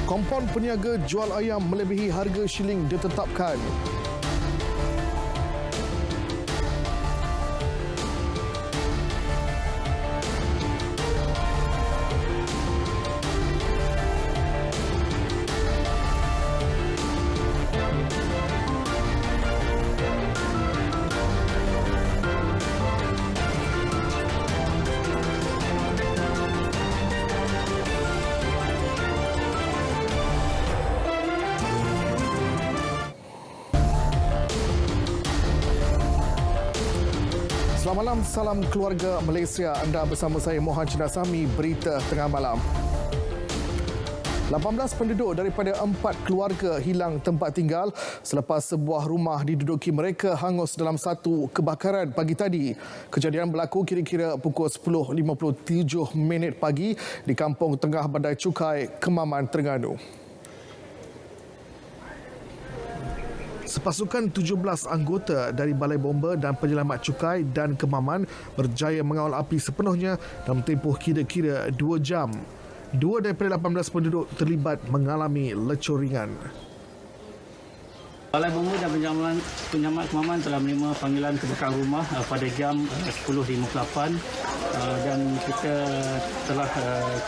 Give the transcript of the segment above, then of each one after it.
Kompon peniaga jual ayam melebihi harga shilling ditetapkan. Selamat malam, salam keluarga Malaysia. Anda bersama saya Mohan Chinasami, berita tengah malam. 18 penduduk daripada 4 keluarga hilang tempat tinggal selepas sebuah rumah diduduki mereka hangus dalam satu kebakaran pagi tadi. Kejadian berlaku kira-kira pukul 10.57 pagi di Kampung Tengah Bandar Cukai, Kemaman, Terengganu. Sepasukan 17 anggota dari Balai Bomba dan Penyelamat Cukai dan Kemaman berjaya mengawal api sepenuhnya dalam tempoh kira-kira 2 jam. 2 daripada 18 penduduk terlibat mengalami lecur ringan. Balai Bomba dan Penyelamat Kemaman telah menerima panggilan kebakaran rumah pada jam 10.58 dan kita telah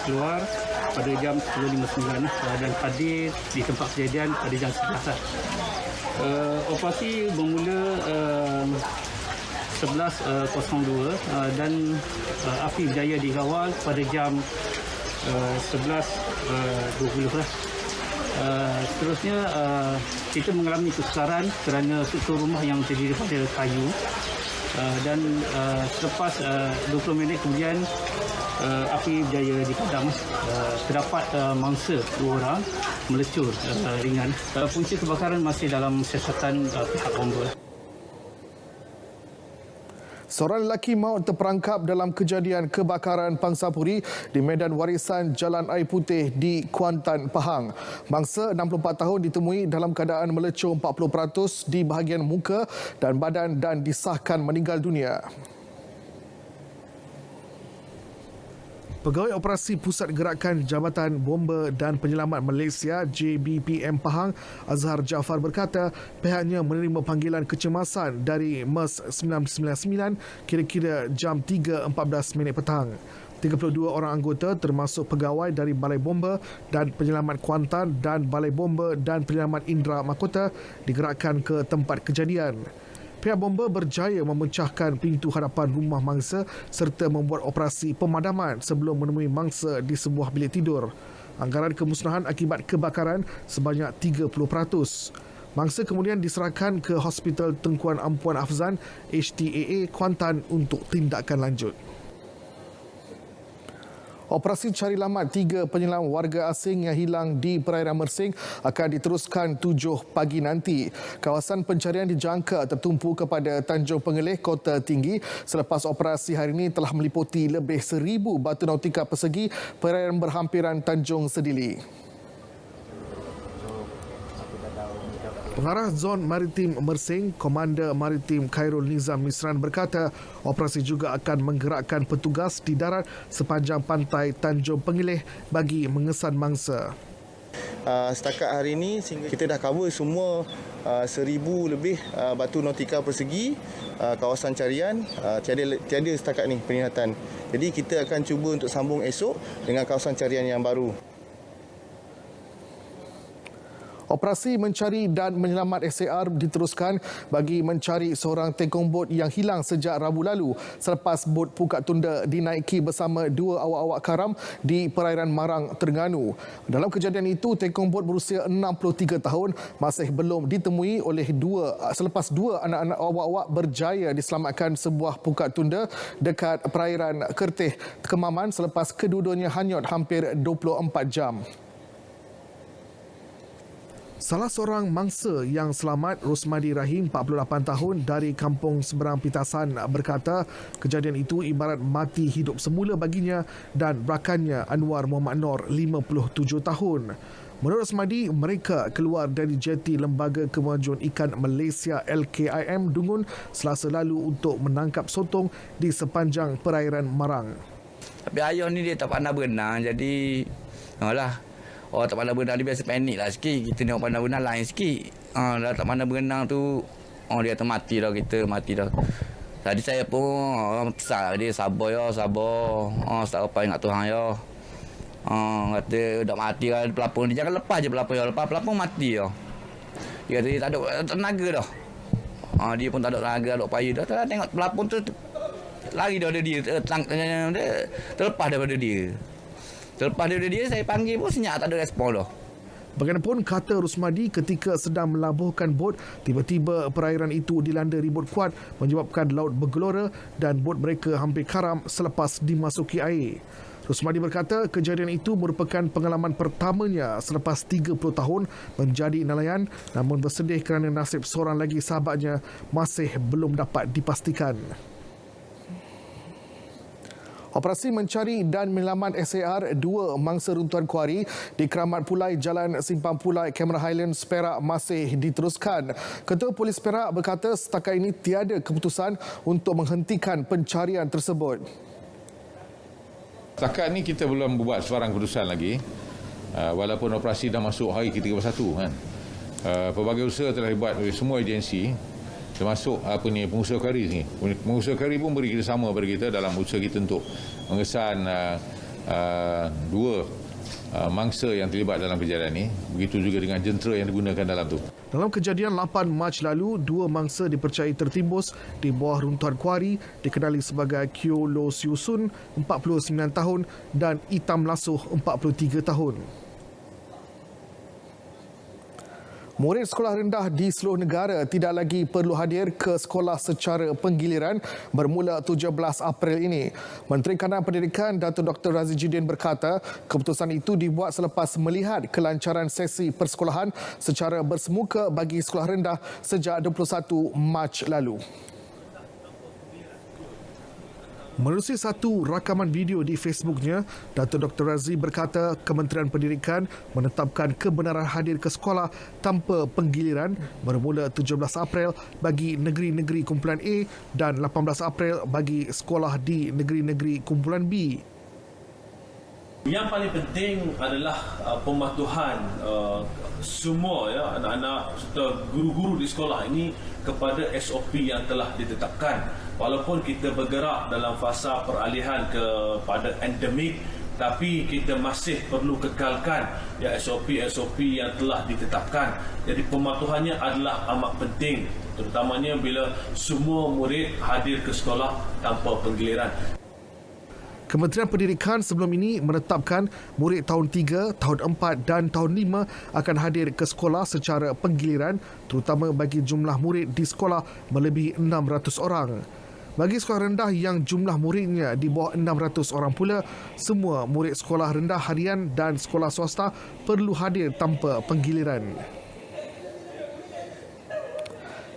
keluar pada jam 10.59 dan hadir di tempat kejadian pada jam 11. Operasi bermula 11.02 dan api berjaya dikawal pada jam 11.20 lah. Seterusnya kita mengalami kesukaran kerana struktur rumah yang terdiri daripada kayu dan selepas 20 minit kemudian api berjaya dipadam. Terdapat mangsa 2 orang melecur ringan. Punca kebakaran masih dalam siasatan pihak bomba. Seorang lelaki maut terperangkap dalam kejadian kebakaran pangsapuri di Medan Warisan Jalan Air Putih di Kuantan, Pahang. Mangsa 64 tahun ditemui dalam keadaan melecur 40% di bahagian muka dan badan dan disahkan meninggal dunia. Pegawai Operasi Pusat Gerakan Jabatan Bomba dan Penyelamat Malaysia JBPM Pahang, Azhar Jaafar berkata pihaknya menerima panggilan kecemasan dari MES 999 kira-kira jam 3.14 petang. 32 orang anggota termasuk pegawai dari Balai Bomba dan Penyelamat Kuantan dan Balai Bomba dan Penyelamat Indra Mahkota digerakkan ke tempat kejadian. Pihak bomba berjaya memecahkan pintu hadapan rumah mangsa serta membuat operasi pemadaman sebelum menemui mangsa di sebuah bilik tidur. Anggaran kemusnahan akibat kebakaran sebanyak 30%. Mangsa kemudian diserahkan ke Hospital Tengkuan Ampuan Afzan HTAA Kuantan untuk tindakan lanjut. Operasi cari lamat 3 penyelam warga asing yang hilang di perairan Mersing akan diteruskan 7 pagi nanti. Kawasan pencarian dijangka tertumpu kepada Tanjung Pengelih, Kota Tinggi selepas operasi hari ini telah meliputi lebih 1,000 batu nautika persegi perairan berhampiran Tanjung Sedili. Pengarah Zon Maritim Mersing, Komander Maritim Khairul Nizam Misran berkata operasi juga akan menggerakkan petugas di darat sepanjang pantai Tanjung Pengelih bagi mengesan mangsa. Setakat hari ini kita dah cover semua 1,000 lebih batu nautika persegi kawasan carian. Tiada setakat ni penglihatan. Jadi kita akan cuba untuk sambung esok dengan kawasan carian yang baru. Operasi mencari dan menyelamat SAR diteruskan bagi mencari seorang tekong bot yang hilang sejak Rabu lalu selepas bot Pukat Tunda dinaiki bersama 2 awak-awak karam di perairan Marang, Terengganu. Dalam kejadian itu, tekong bot berusia 63 tahun masih belum ditemui selepas 2 anak-anak awak-awak berjaya diselamatkan sebuah Pukat Tunda dekat perairan Kertih, Kemaman selepas kedua-duanya hanyut hampir 24 jam. Salah seorang mangsa yang selamat, Rosmadi Rahim, 48 tahun dari Kampung Seberang Pitasan berkata kejadian itu ibarat mati hidup semula baginya dan rakannya Anwar Muhammad Nor, 57 tahun. Menurut Rosmadi, mereka keluar dari jeti Lembaga Kemajuan Ikan Malaysia LKIM Dungun Selasa lalu untuk menangkap sotong di sepanjang perairan Marang. Tapi ayah ni dia tak pandai berenang, jadi orang tak pandai berenang dia biasa panik lah sikit. Kita ni orang pandai berenang lain sikit. Dah tak pandai berenang tu, dia kata mati dah kita, mati dah. Tadi saya pun orang besar dia sabar ya, sabar. Tak apa ingat Tuhan ya. Kata dah mati lah pelapon dia, jangan lepas je pelapon ya, lepas pelapon mati ya. Dia kata dia tak ada tenaga dah. Dia pun tak ada tenaga, tak ada upaya dah. Tengok pelapon tu lari daripada dia, terlepas daripada dia. Terlepas daripada dia, saya panggil pun senyap, tak ada respon dah. Bagaimanapun, kata Rusmadi, ketika sedang melabuhkan bot, tiba-tiba perairan itu dilanda ribut kuat menyebabkan laut bergelora dan bot mereka hampir karam selepas dimasuki air. Rusmadi berkata kejadian itu merupakan pengalaman pertamanya selepas 30 tahun menjadi nelayan, namun bersedih kerana nasib seorang lagi sahabatnya masih belum dapat dipastikan. Operasi mencari dan menyelamat SAR 2 mangsa runtuhan kuari di Keramat Pulai Jalan Simpang Pulai, Cameron Highlands, Perak masih diteruskan. Ketua Polis Perak berkata setakat ini tiada keputusan untuk menghentikan pencarian tersebut. Setakat ini kita belum buat sebarang keputusan lagi. Walaupun operasi dah masuk hari ke-31 kan. Pelbagai usaha telah dibuat oleh semua agensi, termasuk pengusaha kari ni. Pengusaha kari pun beri kerjasama kepada kita dalam usaha kita untuk mengesan dua mangsa yang terlibat dalam kejadian ini. Begitu juga dengan jentera yang digunakan dalam tu. Dalam kejadian 8 Mac lalu, dua mangsa dipercayai tertimbus di bawah runtuhan kuari dikenali sebagai Kyo Lo Siu Sun, 49 tahun dan Itam Lasuh, 43 tahun. Murid sekolah rendah di seluruh negara tidak lagi perlu hadir ke sekolah secara penggiliran bermula 17 April ini. Menteri Kanan Pendidikan Datuk Dr. Razi Jidin berkata keputusan itu dibuat selepas melihat kelancaran sesi persekolahan secara bersemuka bagi sekolah rendah sejak 21 Mac lalu. Menerusi satu rakaman video di Facebooknya, Datuk Dr. Razi berkata Kementerian Pendidikan menetapkan kebenaran hadir ke sekolah tanpa penggiliran bermula 17 April bagi negeri-negeri kumpulan A dan 18 April bagi sekolah di negeri-negeri kumpulan B. Yang paling penting adalah pematuhan semua ya, anak-anak serta guru-guru di sekolah ini kepada SOP yang telah ditetapkan. Walaupun kita bergerak dalam fasa peralihan kepada endemik, tapi kita masih perlu kekalkan ya SOP-SOP yang telah ditetapkan. Jadi pematuhannya adalah amat penting, terutamanya bila semua murid hadir ke sekolah tanpa penggiliran. Kementerian Pendidikan sebelum ini menetapkan murid tahun 3, tahun 4 dan tahun 5 akan hadir ke sekolah secara penggiliran, terutama bagi jumlah murid di sekolah melebihi 600 orang. Bagi sekolah rendah yang jumlah muridnya di bawah 600 orang pula, semua murid sekolah rendah harian dan sekolah swasta perlu hadir tanpa penggiliran.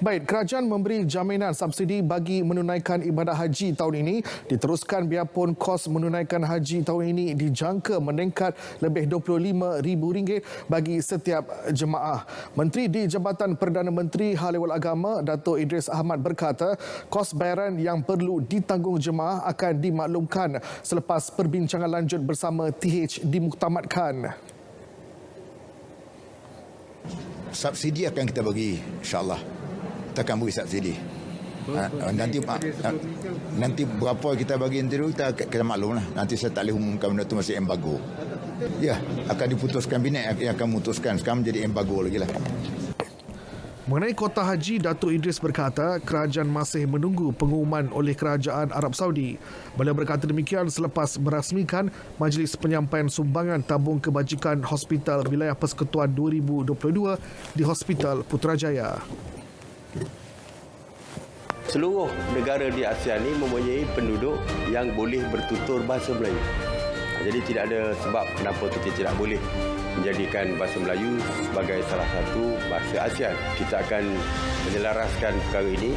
Baik, kerajaan memberi jaminan subsidi bagi menunaikan ibadah haji tahun ini diteruskan biarpun kos menunaikan haji tahun ini dijangka meningkat lebih RM25,000 bagi setiap jemaah. Menteri di Jabatan Perdana Menteri Hal Ehwal Agama Datuk Idris Ahmad berkata kos bayaran yang perlu ditanggung jemaah akan dimaklumkan selepas perbincangan lanjut bersama TH dimuktamadkan. Subsidi akan kita bagi, insya-Allah. Kita akan beri subsidi. Nanti berapa kita bagi nanti dulu kita maklum lah. Nanti saya tak boleh umumkan benda itu masih embargo. Ya, akan diputuskan Kabinet yang akan memutuskan. Sekarang menjadi embargo lagi lah. Mengenai kota haji, Datuk Idris berkata kerajaan masih menunggu pengumuman oleh Kerajaan Arab Saudi. Beliau berkata demikian selepas merasmikan Majlis Penyampaian Sumbangan Tabung Kebajikan Hospital Wilayah Persekutuan 2022 di Hospital Putrajaya. Seluruh negara di ASEAN ini mempunyai penduduk yang boleh bertutur bahasa Melayu. Jadi tidak ada sebab kenapa kita tidak boleh menjadikan bahasa Melayu sebagai salah satu bahasa ASEAN. Kita akan menyelaraskan perkara ini.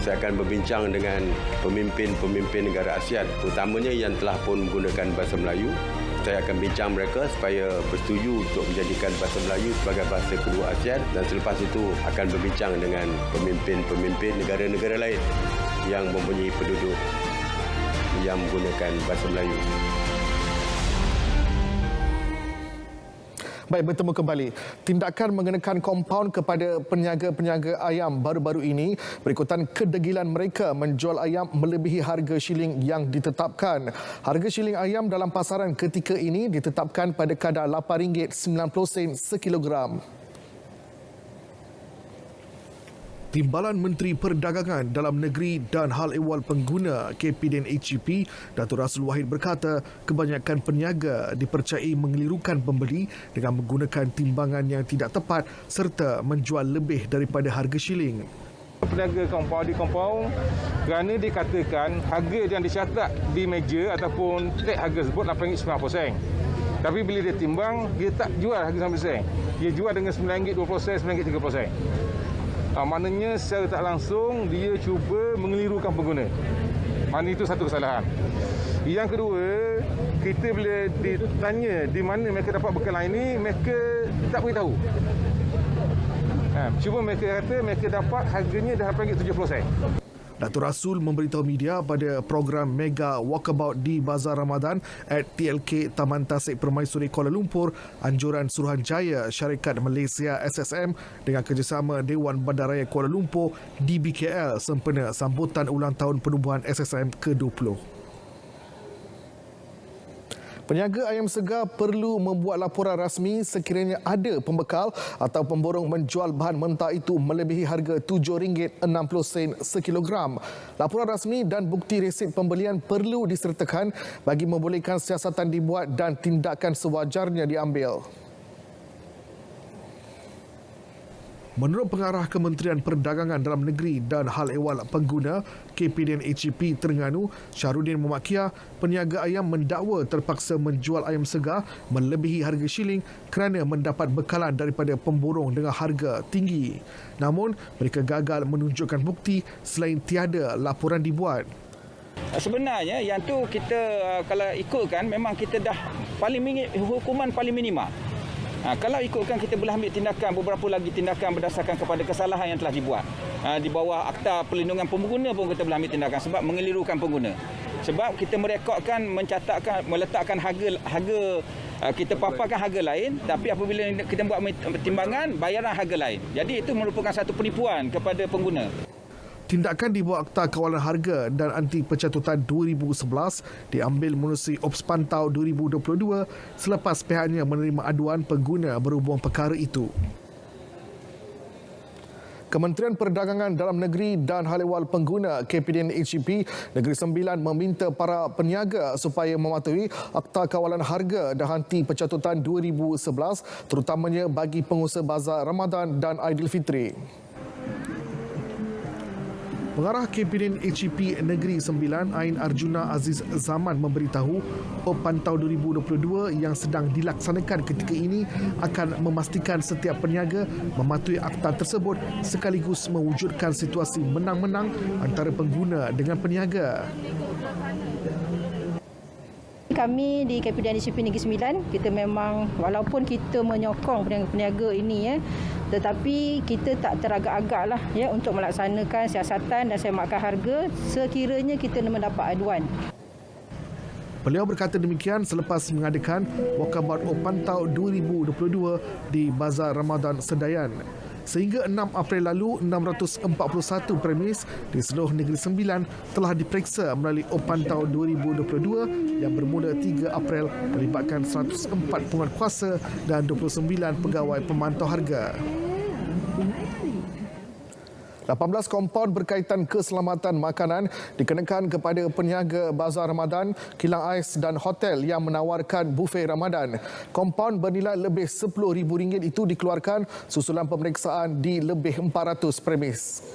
Saya akan berbincang dengan pemimpin-pemimpin negara ASEAN, terutamanya yang telah pun menggunakan bahasa Melayu. Saya akan bincang mereka supaya bersetuju untuk menjadikan bahasa Melayu sebagai bahasa kedua ASEAN, dan selepas itu akan berbincang dengan pemimpin-pemimpin negara-negara lain yang mempunyai penduduk yang menggunakan bahasa Melayu. Baik, bertemu kembali. Tindakan mengenakan kompaun kepada peniaga-peniaga ayam baru-baru ini berikutan kedegilan mereka menjual ayam melebihi harga shilling yang ditetapkan. Harga shilling ayam dalam pasaran ketika ini ditetapkan pada kadar RM8.90 sekilogram. Timbalan Menteri Perdagangan Dalam Negeri dan Hal Ehwal Pengguna KP dan HEP, Datuk Rasul Wahid berkata kebanyakan peniaga dipercayai mengelirukan pembeli dengan menggunakan timbangan yang tidak tepat serta menjual lebih daripada harga shilling. Peniaga kompaun kerana dikatakan harga yang dicatat di meja ataupun tag harga tersebut RM8.90. Tapi bila dia timbang, dia tak jual harga RM9. Dia jual dengan RM9.20, RM9.30. Maknanya secara tak langsung dia cuba mengelirukan pengguna. Maknanya itu satu kesalahan. Yang kedua, kita bila ditanya di mana mereka dapat bekalan ini, mereka tak beritahu. Cuma mereka kata mereka dapat harganya dah RM8.70. Datuk Rasul memberitahu media pada program Mega Walkabout di Bazar Ramadan at TLK Taman Tasik Permaisuri Kuala Lumpur, anjuran Suruhanjaya Syarikat Malaysia SSM dengan kerjasama Dewan Bandaraya Kuala Lumpur DBKL sempena sambutan ulang tahun penubuhan SSM ke-20. Peniaga ayam segar perlu membuat laporan rasmi sekiranya ada pembekal atau pemborong menjual bahan mentah itu melebihi harga RM7.60 sekilogram. Laporan rasmi dan bukti resit pembelian perlu disertakan bagi membolehkan siasatan dibuat dan tindakan sewajarnya diambil. Menurut pengarah Kementerian Perdagangan Dalam Negeri dan Hal Ehwal Pengguna KP dan HEP Terengganu, Syahrudin Mumakkia, peniaga ayam mendakwa terpaksa menjual ayam segar melebihi harga shilling kerana mendapat bekalan daripada pemborong dengan harga tinggi. Namun, mereka gagal menunjukkan bukti selain tiada laporan dibuat. Sebenarnya yang tu kita kalau ikutkan memang kita dah hukuman paling minima. Kalau ikutkan kita boleh ambil tindakan beberapa lagi tindakan berdasarkan kepada kesalahan yang telah dibuat. Di bawah Akta Perlindungan Pengguna pun kita boleh ambil tindakan sebab mengelirukan pengguna. Sebab kita merekodkan, mencatatkan, meletakkan harga kita paparkan harga lain, tapi apabila kita buat timbangan bayaran harga lain. Jadi itu merupakan satu penipuan kepada pengguna. Tindakan di bawah Akta Kawalan Harga dan Anti Pencatutan 2011 diambil menerusi Ops Pantau 2022 selepas pihaknya menerima aduan pengguna berhubung perkara itu. Kementerian Perdagangan Dalam Negeri dan Hal Ehwal Pengguna KPDN HEP Negeri Sembilan meminta para peniaga supaya mematuhi Akta Kawalan Harga dan Anti Pencatutan 2011 terutamanya bagi pengusaha bazar Ramadan dan Aidilfitri. Pengarah KPDN HEP Negeri Sembilan Ain Arjuna Aziz Zaman memberitahu Op Pantau 2022 yang sedang dilaksanakan ketika ini akan memastikan setiap peniaga mematuhi akta tersebut sekaligus mewujudkan situasi menang-menang antara pengguna dengan peniaga. Kami di KPDN HEP Negeri Sembilan, kita memang walaupun kita menyokong peniaga-peniaga ini tetapi kita tak teragak-agak lah untuk melaksanakan siasatan dan semakan harga sekiranya kita mendapat aduan. Beliau berkata demikian selepas mengadakan Walkabout Op Pantau 2022 di Bazar Ramadan Sedayan. Sehingga 6 April lalu, 641 premis di seluruh Negeri Sembilan telah diperiksa melalui Op Pantau 2022 yang bermula 3 April melibatkan 104 penguatkuasa dan 29 pegawai pemantau harga. 18 kompaun berkaitan keselamatan makanan dikenakan kepada peniaga Bazar Ramadan, kilang ais dan hotel yang menawarkan bufet Ramadan. Kompaun bernilai lebih RM10,000 itu dikeluarkan susulan pemeriksaan di lebih 400 premis.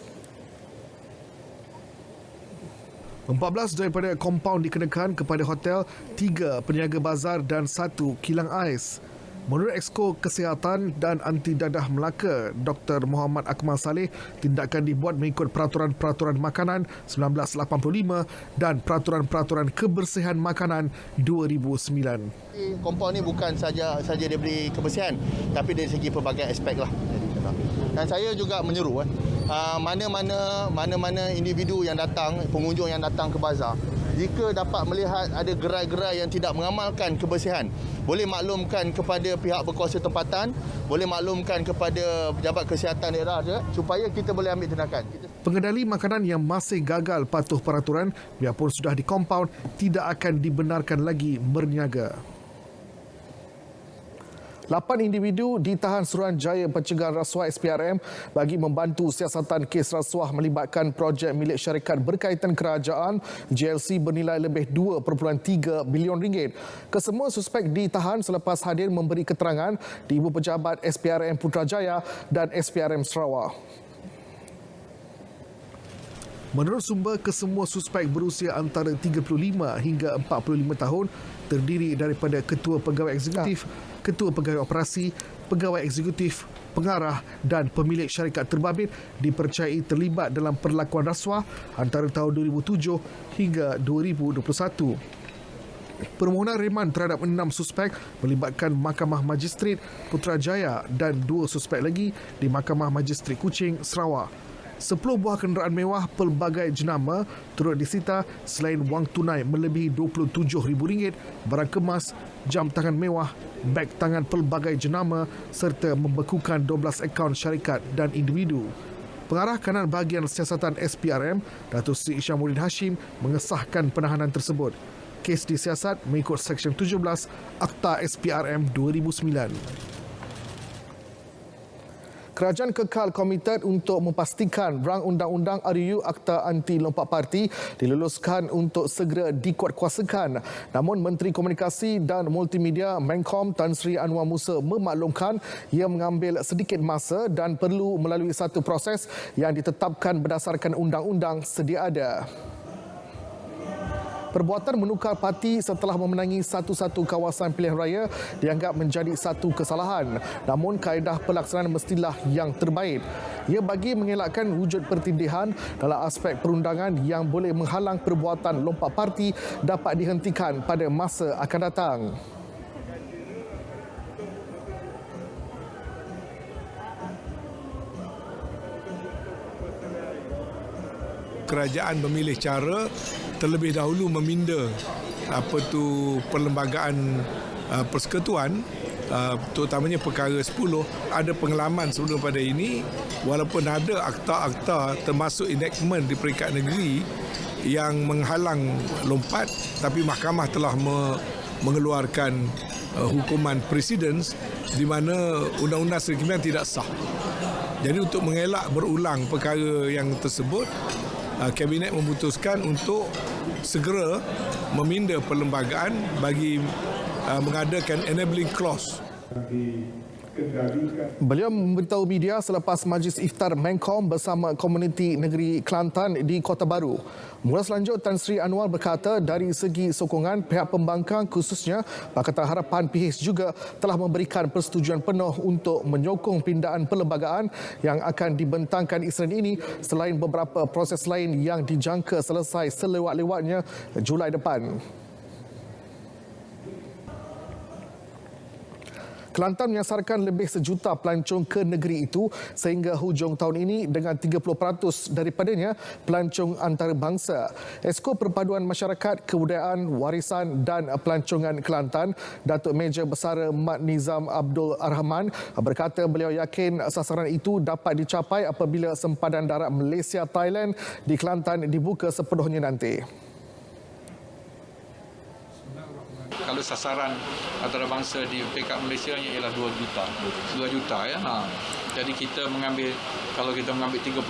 14 daripada kompaun dikenakan kepada hotel, 3 peniaga bazar dan 1 kilang ais. Menurut Exco Kesihatan dan Anti Dadah Melaka, Dr. Muhammad Akmal Saleh, tindakan dibuat mengikut Peraturan-Peraturan Makanan 1985 dan Peraturan-Peraturan Kebersihan Makanan 2009. Kompaun ni bukan saja diberi kebersihan, tapi dari segi pelbagai aspek lah. Dan saya juga menyeru mana-mana individu yang datang, pengunjung yang datang ke bazar, jika dapat melihat ada gerai-gerai yang tidak mengamalkan kebersihan, boleh maklumkan kepada pihak berkuasa tempatan, boleh maklumkan kepada pejabat kesihatan daerah je, supaya kita boleh ambil tindakan. Pengendali makanan yang masih gagal patuh peraturan, biarpun sudah di kompaun, tidak akan dibenarkan lagi berniaga. 8 individu ditahan Suruhanjaya Pencegahan Rasuah SPRM bagi membantu siasatan kes rasuah melibatkan projek milik syarikat berkaitan kerajaan JLC bernilai lebih 2.3 bilion ringgit. Kesemua suspek ditahan selepas hadir memberi keterangan di Ibu Pejabat SPRM Putrajaya dan SPRM Sarawak. Menurut sumber, kesemua suspek berusia antara 35 hingga 45 tahun, terdiri daripada ketua pegawai eksekutif, ketua pegawai operasi, pegawai eksekutif, pengarah dan pemilik syarikat terbabit dipercayai terlibat dalam perlakuan rasuah antara tahun 2007 hingga 2021. Permohonan reman terhadap 6 suspek melibatkan Mahkamah Magistrat Putrajaya dan 2 suspek lagi di Mahkamah Magistrat Kuching, Sarawak. 10 buah kenderaan mewah pelbagai jenama turut disita selain wang tunai melebihi RM27,000, barang kemas, jam tangan mewah, beg tangan pelbagai jenama serta membekukan 12 akaun syarikat dan individu. Pengarah kanan bahagian siasatan SPRM, Datuk Seri Isyamuddin Hashim mengesahkan penahanan tersebut. Kes disiasat mengikut Seksyen 17 Akta SPRM 2009. Kerajaan kekal komited untuk memastikan rang undang-undang RUU Akta Anti Lompat Parti diluluskan untuk segera dikuatkuasakan. Namun Menteri Komunikasi dan Multimedia Menkom Tan Sri Anwar Musa memaklumkan ia mengambil sedikit masa dan perlu melalui satu proses yang ditetapkan berdasarkan undang-undang sedia ada. Perbuatan menukar parti setelah memenangi satu-satu kawasan pilihan raya dianggap menjadi satu kesalahan. Namun kaedah pelaksanaan mestilah yang terbaik. Ia bagi mengelakkan wujud pertindihan dalam aspek perundangan yang boleh menghalang perbuatan lompat parti dapat dihentikan pada masa akan datang. Kerajaan memilih cara terlebih dahulu meminda perlembagaan persekutuan, terutamanya perkara 10. Ada pengalaman sebelum pada ini, walaupun ada akta-akta termasuk enactment di peringkat negeri yang menghalang lompat, tapi mahkamah telah mengeluarkan hukuman precedence di mana undang-undang Seri Sembilan tidak sah. Jadi untuk mengelak berulang perkara yang tersebut, Kabinet memutuskan untuk segera meminda perlembagaan bagi mengadakan enabling clause. Beliau memberitahu media selepas majlis iftar Menkom bersama komuniti negeri Kelantan di Kota Baru. Mula selanjut, Tan Sri Anwar berkata dari segi sokongan, pihak pembangkang khususnya Pakatan Harapan PH juga telah memberikan persetujuan penuh untuk menyokong pindaan perlembagaan yang akan dibentangkan Isnin ini selain beberapa proses lain yang dijangka selesai selewat-lewatnya Julai depan. Kelantan menyasarkan lebih 1 juta pelancong ke negeri itu sehingga hujung tahun ini dengan 30% daripadanya pelancong antarabangsa. Esko Perpaduan Masyarakat, Kebudayaan, Warisan dan Pelancongan Kelantan, Datuk Meja Besar Mat Nizam Abdul Arhaman berkata beliau yakin sasaran itu dapat dicapai apabila sempadan darat Malaysia-Thailand di Kelantan dibuka sepenuhnya nanti. Kalau sasaran antarabangsa di peringkat Malaysia ialah 2 juta ya. Jadi kita mengambil, kalau kita mengambil 30%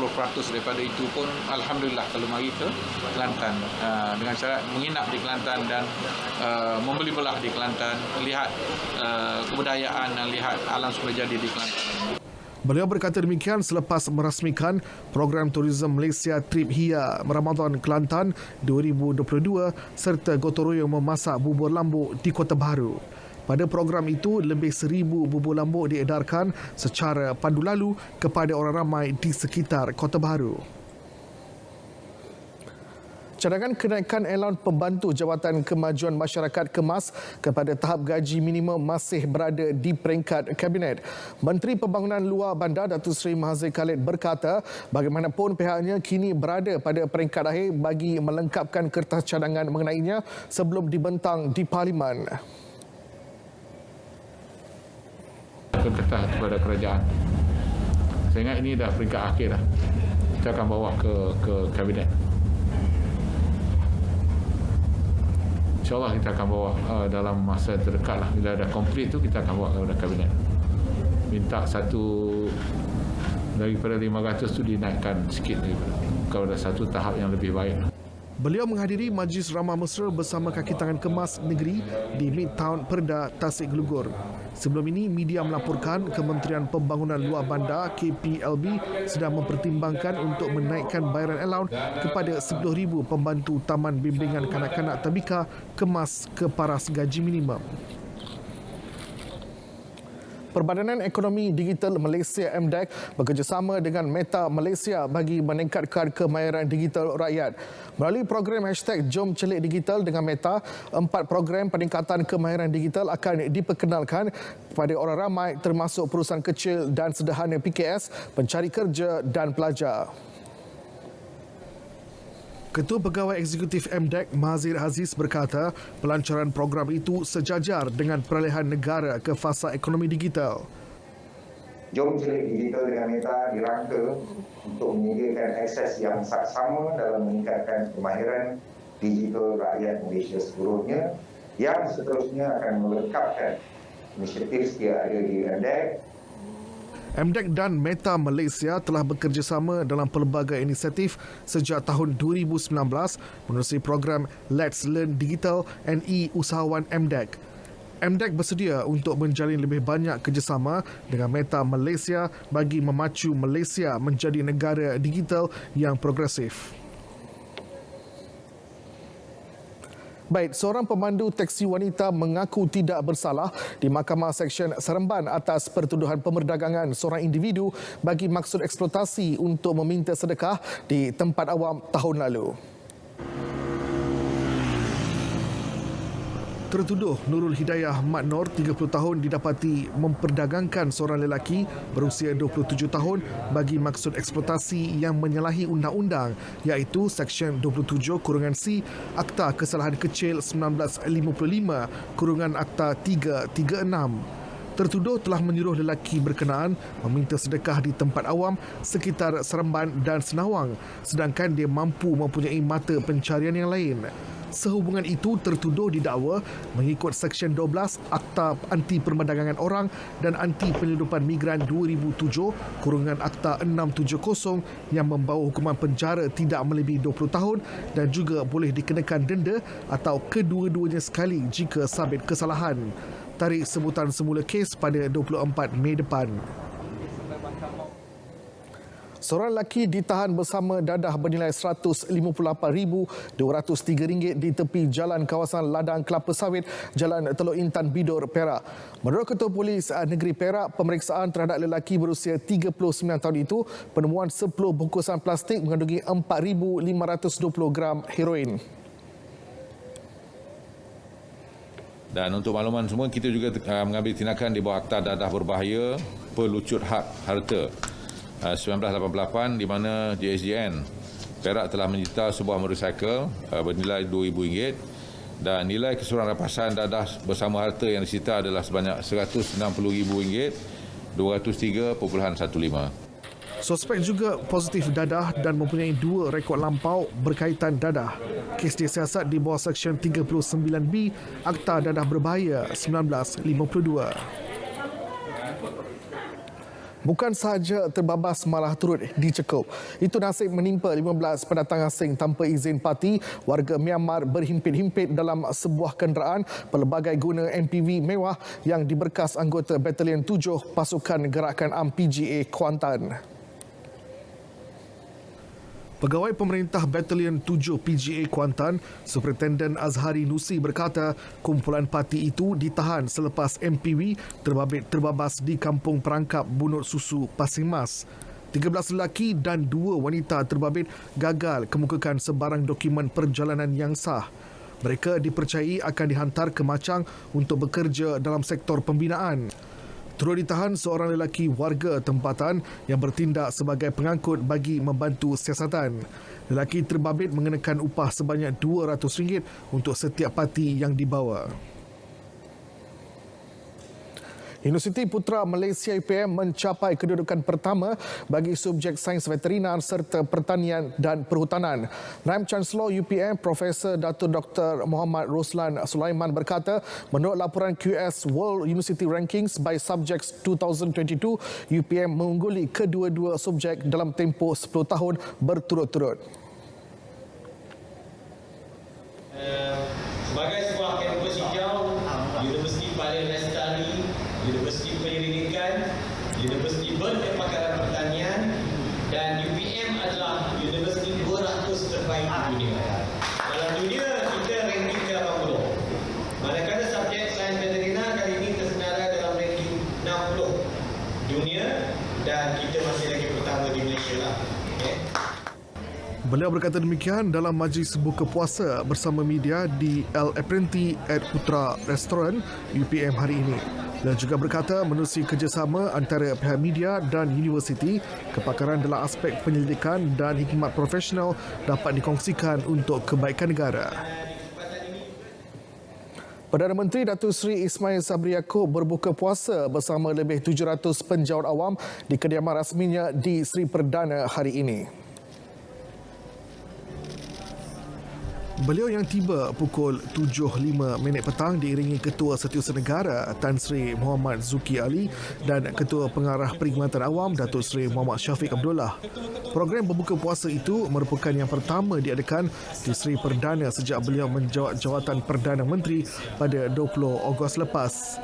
daripada itu pun alhamdulillah kalau mari ke Kelantan dengan syarat menginap di Kelantan dan membeli belah di Kelantan, lihat kebudayaan dan lihat alam semula jadi di Kelantan. Beliau berkata demikian selepas merasmikan program turisme Malaysia Trip Hia Ramadan Kelantan 2022 serta gotong royong memasak bubur lambuk di Kota Baru. Pada program itu, lebih 1,000 bubur lambuk diedarkan secara pandu lalu kepada orang ramai di sekitar Kota Baru. Cadangan kenaikan alaun pembantu Jabatan Kemajuan Masyarakat KEMAS kepada tahap gaji minimum masih berada di peringkat Kabinet. Menteri Pembangunan Luar Bandar Datuk Seri Mahathir Khalid berkata bagaimanapun pihaknya kini berada pada peringkat akhir bagi melengkapkan kertas cadangan mengenainya sebelum dibentang di Parlimen. Kertas kepada kerajaan. Saya ingat ini dah peringkat akhir dah. Kita akan bawa ke Kabinet. InsyaAllah kita akan bawa dalam masa terdekat lah. Bila dah komplit tu kita akan bawa kepada Kabinet. Minta satu daripada 500 tu dinaikkan sikit kepada satu tahap yang lebih baik. Beliau menghadiri Majlis Ramah Mesra bersama kaki tangan KEMAS Negeri di Midtown Perda, Tasik Gelugur. Sebelum ini, media melaporkan Kementerian Pembangunan Luar Bandar KPLB sedang mempertimbangkan untuk menaikkan bayaran alaun kepada 10,000 pembantu Taman Bimbingan Kanak-kanak Tabika KEMAS ke paras gaji minimum. Perbadanan Ekonomi Digital Malaysia MDEC bekerjasama dengan Meta Malaysia bagi meningkatkan kemahiran digital rakyat. Melalui program #Jom Celik Digital dengan Meta, 4 program peningkatan kemahiran digital akan diperkenalkan kepada orang ramai termasuk perusahaan kecil dan sederhana PKS, pencari kerja dan pelajar. Ketua Pegawai Eksekutif MDEC, Mahazir Aziz berkata pelancaran program itu sejajar dengan peralihan negara ke fasa ekonomi digital. Jom Celik Digital dengan Meta dirangka untuk menyediakan akses yang sama dalam meningkatkan kemahiran digital rakyat Malaysia seluruhnya yang seterusnya akan melengkapkan inisiatif yang ada di MDEC. MDEC dan Meta Malaysia telah bekerjasama dalam pelbagai inisiatif sejak tahun 2019 menerusi program Let's Learn Digital and E-Usahawan MDEC. MDEC bersedia untuk menjalin lebih banyak kerjasama dengan Meta Malaysia bagi memacu Malaysia menjadi negara digital yang progresif. Baik, seorang pemandu teksi wanita mengaku tidak bersalah di Mahkamah Seksyen Seremban atas pertuduhan pemerdagangan seorang individu bagi maksud eksploitasi untuk meminta sedekah di tempat awam tahun lalu. Tertuduh Nurul Hidayah Mat Nur, 30 tahun, didapati memperdagangkan seorang lelaki berusia 27 tahun bagi maksud eksploitasi yang menyalahi undang-undang iaitu Seksyen 27(C) Akta Kesalahan Kecil 1955 Akta 336. Tertuduh telah menyuruh lelaki berkenaan meminta sedekah di tempat awam sekitar Seremban dan Senawang sedangkan dia mampu mempunyai mata pencarian yang lain. Sehubungan itu, tertuduh didakwa mengikut Seksyen 12 Akta Anti Perdagangan Orang dan Anti Penyeludupan Migran 2007 Akta 670 yang membawa hukuman penjara tidak melebihi 20 tahun dan juga boleh dikenakan denda atau kedua-duanya sekali jika sabit kesalahan. Tarikh sebutan semula kes pada 24 Mei depan. Seorang lelaki ditahan bersama dadah bernilai RM158,203 di tepi jalan kawasan Ladang Kelapa Sawit, Jalan Teluk Intan Bidur, Perak. Menurut Ketua Polis Negeri Perak, pemeriksaan terhadap lelaki berusia 39 tahun itu, penemuan 10 bungkusan plastik mengandungi 4,520 gram heroin. Dan untuk makluman semua, kita juga mengambil tindakan di bawah Akta Dadah Berbahaya Pelucut Hak Harta 1988 di mana JSJN Perak telah menyita sebuah motorsikal bernilai RM2,000 dan nilai keseluruhan rapasan dadah bersama harta yang disita adalah sebanyak RM160,203.15. Suspek juga positif dadah dan mempunyai 2 rekod lampau berkaitan dadah. Kes disiasat di bawah Seksyen 39B Akta Dadah Berbahaya 1952. Bukan sahaja terbabas, malah turut dicekup. Itu nasib menimpa 15 pendatang asing tanpa izin parti warga Myanmar berhimpit-himpit dalam sebuah kenderaan pelbagai guna MPV mewah yang diberkas anggota Batalion 7 Pasukan Gerakan Am PGA Kuantan. Pegawai Pemerintah Batalion 7 PGA Kuantan, Superintenden Azhari Nusi berkata kumpulan parti itu ditahan selepas MPV terbabit terbabas di Kampung Perangkap Bunut Susu, Pasir Mas. 13 lelaki dan 2 wanita terbabit gagal kemukakan sebarang dokumen perjalanan yang sah. Mereka dipercayai akan dihantar ke Machang untuk bekerja dalam sektor pembinaan. Turut ditahan seorang lelaki warga tempatan yang bertindak sebagai pengangkut bagi membantu siasatan. Lelaki terbabit mengenakan upah sebanyak RM200 untuk setiap parti yang dibawa. Universiti Putra Malaysia UPM mencapai kedudukan pertama bagi subjek sains veterinar serta pertanian dan perhutanan. Naib Chancellor UPM Profesor Datuk Dr. Muhammad Roslan Sulaiman berkata, menurut laporan QS World University Rankings by Subjects 2022, UPM mengungguli kedua-dua subjek dalam tempoh 10 tahun berturut-turut. Sebagai sebuah kampus hijau, universiti paling lestari, universiti penyelidikan, universiti berkepakaran pertanian, dan UPM adalah universiti beratus terbaik di dunia. Dalam dunia, kita ranking ke-80. Manakala subjek sains veterinar kali ini tersenara dalam ranking 60 dunia, dan kita masih lagi pertama di Malaysia lah. Okay. Beliau berkata demikian dalam majlis buka puasa bersama media di El Apprenti at Putra Restaurant UPM hari ini. Dan juga berkata menerusi kerjasama antara pihak media dan universiti, kepakaran dalam aspek penyelidikan dan hikmat profesional dapat dikongsikan untuk kebaikan negara. Perdana Menteri Datuk Seri Ismail Sabri Yaakob berbuka puasa bersama lebih 700 penjawat awam di kediaman rasminya di Seri Perdana hari ini. Beliau yang tiba pukul 7.05 petang diiringi Ketua Setiausaha Negara Tan Sri Muhammad Zuki Ali dan Ketua Pengarah Perkhidmatan Awam Datuk Sri Muhammad Syafiq Abdullah. Program berbuka puasa itu merupakan yang pertama diadakan di Seri Perdana sejak beliau menjawat jawatan Perdana Menteri pada 20 Ogos lepas.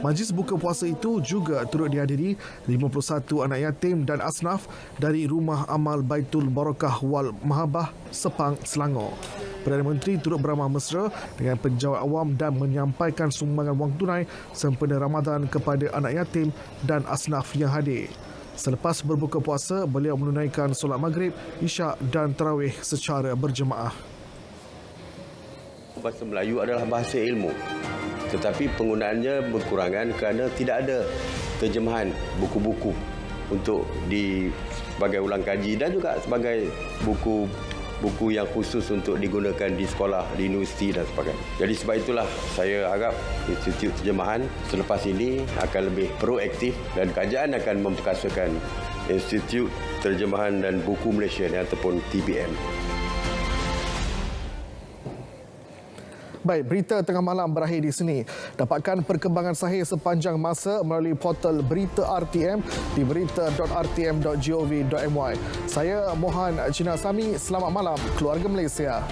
Majlis buka puasa itu juga turut dihadiri 51 anak yatim dan asnaf dari Rumah Amal Baitul Barakah Wal Mahabah, Sepang, Selangor. Perdana Menteri turut beramah mesra dengan penjawat awam dan menyampaikan sumbangan wang tunai sempena Ramadan kepada anak yatim dan asnaf yang hadir. Selepas berbuka puasa, beliau menunaikan solat maghrib, isyak dan tarawih secara berjemaah. Bahasa Melayu adalah bahasa ilmu, tetapi penggunaannya berkurangan kerana tidak ada terjemahan buku-buku untuk sebagai ulang kaji dan juga sebagai buku yang khusus untuk digunakan di sekolah, di universiti dan sebagainya. Jadi sebab itulah saya harap Institut Terjemahan selepas ini akan lebih proaktif dan kerajaan akan memperkasakan Institut Terjemahan dan Buku Malaysia ataupun TBM. Baik, berita tengah malam berakhir di sini. Dapatkan perkembangan sahih sepanjang masa melalui portal Berita RTM di berita.rtm.gov.my. Saya Mohan Cina Sami, selamat malam keluarga Malaysia.